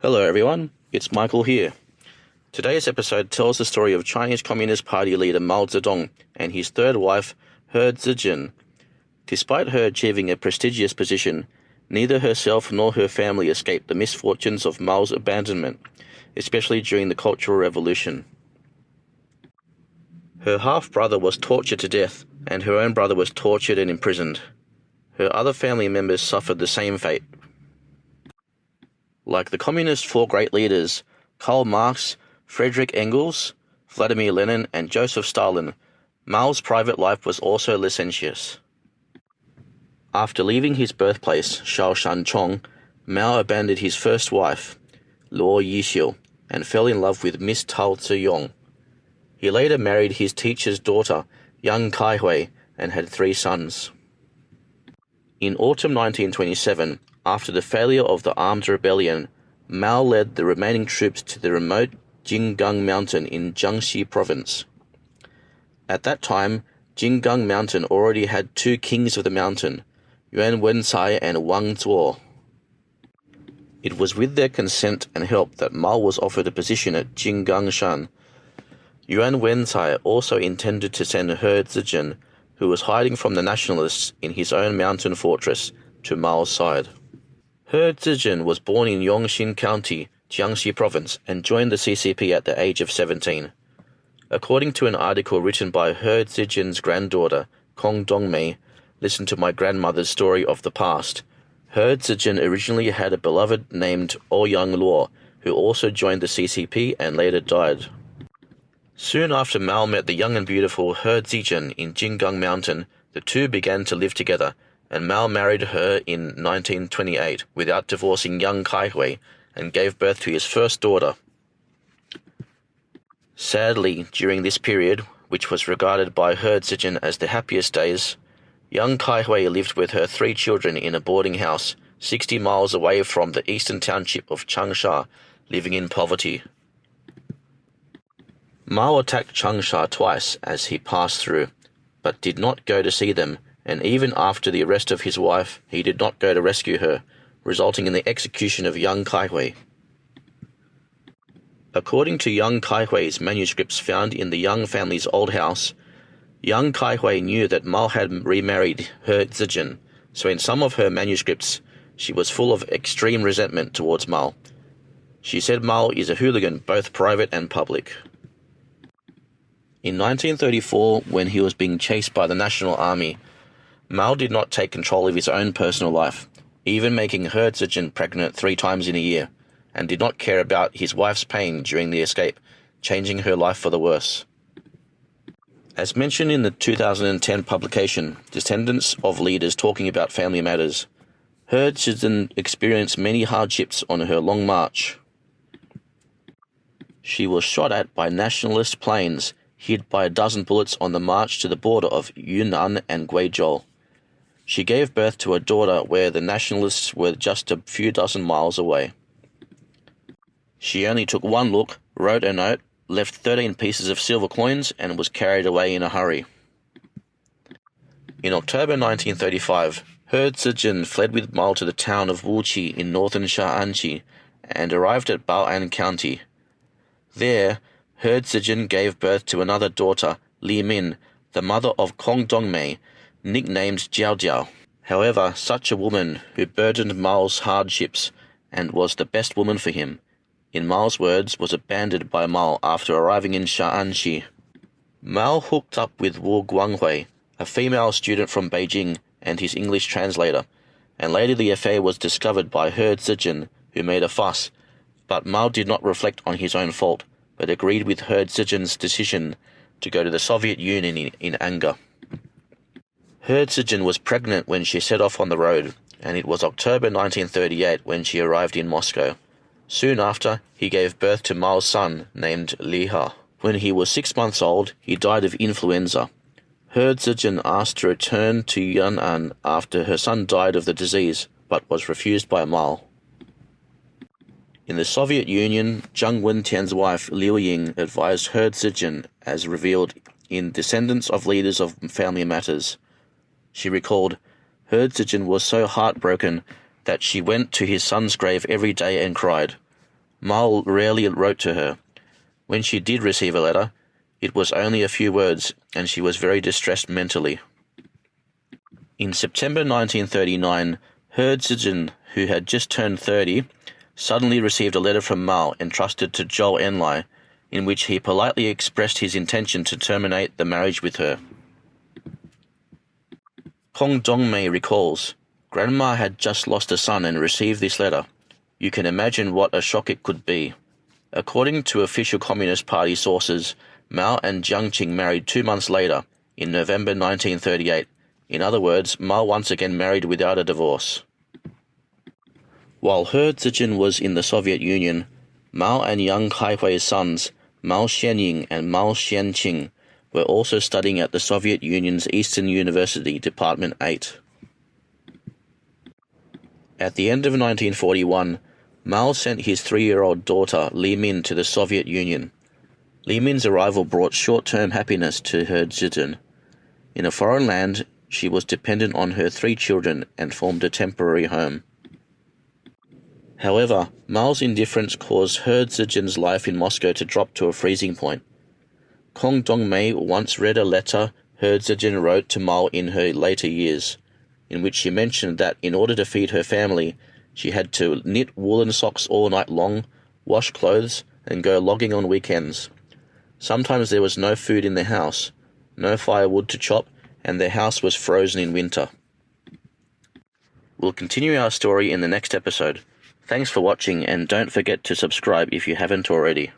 Hello everyone, it's Michael here. Today's episode tells the story of Chinese Communist Party leader Mao Zedong and his third wife, He Zizhen. Despite her achieving a prestigious position, neither herself nor her family escaped the misfortunes of Mao's abandonment, especially during the Cultural Revolution. Her half-brother was tortured to death, and her own brother was tortured and imprisoned. Her other family members suffered the same fate. Like the Communist four great leaders, Karl Marx, Friedrich Engels, Vladimir Lenin, and Joseph Stalin, Mao's private life was also licentious. After leaving his birthplace, Shaoshanchong, Mao abandoned his first wife, Luo Yixiu, and fell in love with Miss Tao Ziyong. He later married his teacher's daughter, Yang Kaihui, and had 3 sons. In autumn 1927, after the failure of the armed rebellion, Mao led the remaining troops to the remote Jinggang Mountain in Jiangxi province. At that time, Jinggang Mountain already had 2 kings of the mountain, Yuan Wencai and Wang Zuo. It was with their consent and help that Mao was offered a position at Jinggangshan. Yuan Wencai also intended to send He Zizhen, who was hiding from the nationalists in his own mountain fortress, to Mao's side. He Zizhen was born in Yongxin County, Jiangxi Province, and joined the CCP at the age of 17. According to an article written by He Zizhen's granddaughter, Kong Dongmei, Listen to My Grandmother's Story of the Past, He Zizhen originally had a beloved named Ouyang Luo, who also joined the CCP and later died. Soon after Mao met the young and beautiful He Zizhen in Jinggang Mountain, the two began to live together, and Mao married her in 1928 without divorcing Yang Kaihui and gave birth to his first daughter. Sadly, during this period, which was regarded by He Zizhen as the happiest days, Yang Kaihui lived with her 3 children in a boarding house 60 miles away from the eastern township of Changsha, living in poverty. Mao attacked Changsha twice as he passed through, but did not go to see them, and even after the arrest of his wife, he did not go to rescue her, resulting in the execution of Yang Kaihui. According to Yang Kaihui's manuscripts found in the Yang family's old house, Yang Kaihui knew that Mao had remarried He Zizhen, so in some of her manuscripts, she was full of extreme resentment towards Mao. She said Mao is a hooligan, both private and public. In 1934, when he was being chased by the National Army, Mao did not take control of his own personal life, even making He Zizhen pregnant 3 times in a year, and did not care about his wife's pain during the escape, changing her life for the worse. As mentioned in the 2010 publication, Descendants of Leaders Talking About Family Matters, He Zizhen experienced many hardships on her long march. She was shot at by nationalist planes, hit by a dozen bullets on the march to the border of Yunnan and Guizhou. She gave birth to a daughter where the nationalists were just a few dozen miles away. She only took one look, wrote a note, left 13 pieces of silver coins, and was carried away in a hurry. In October 1935, He Zizhen fled with Mao to the town of Wuqi in northern Shaanxi and arrived at Bao'an County. There, He Zizhen gave birth to another daughter, Li Min, the mother of Kong Dongmei, nicknamed Jiao Jiao. However, such a woman who burdened Mao's hardships and was the best woman for him, in Mao's words, was abandoned by Mao after arriving in Shaanxi. Mao hooked up with Wu Guanghui, a female student from Beijing, and his English translator, and later the affair was discovered by He Zizhen, who made a fuss, but Mao did not reflect on his own fault, but agreed with He Zizhen's decision to go to the Soviet Union in anger. He Zizhen was pregnant when she set off on the road, and it was October 1938 when she arrived in Moscow. Soon after, he gave birth to Mao's son, named Li Ha. When he was 6 months old, he died of influenza. He Zizhen asked to return to Yunnan after her son died of the disease, but was refused by Mao. In the Soviet Union, Zhang Wentian's wife Liu Ying advised He Zizhen, as revealed in Descendants of Leaders of Family Matters. She recalled, He Zizhen was so heartbroken that she went to his son's grave every day and cried. Mao rarely wrote to her. When she did receive a letter, it was only a few words, and she was very distressed mentally. In September 1939, He Zizhen, who had just turned 30, suddenly received a letter from Mao entrusted to Zhongnanhai, in which he politely expressed his intention to terminate the marriage with her. Kong Dongmei recalls, "Grandma had just lost a son and received this letter. You can imagine what a shock it could be." According to official Communist Party sources, Mao and Jiang Qing married 2 months later, in November 1938. In other words, Mao once again married without a divorce. While He Zizhen was in the Soviet Union, Mao and young Kaihui's sons, Mao Xianying and Mao Xianqing, were also studying at the Soviet Union's Eastern University, Department 8. At the end of 1941, Mao sent his 3-year-old daughter Li Min to the Soviet Union. Li Min's arrival brought short-term happiness to He Zizhen. In a foreign land, she was dependent on her 3 children and formed a temporary home. However, Mao's indifference caused He Zizhen's life in Moscow to drop to a freezing point. Kong Dongmei once read a letter He Zizhen wrote to Mao in her later years, in which she mentioned that in order to feed her family, she had to knit woolen socks all night long, wash clothes, and go logging on weekends. Sometimes there was no food in the house, no firewood to chop, and their house was frozen in winter. We'll continue our story in the next episode. Thanks for watching, and don't forget to subscribe if you haven't already.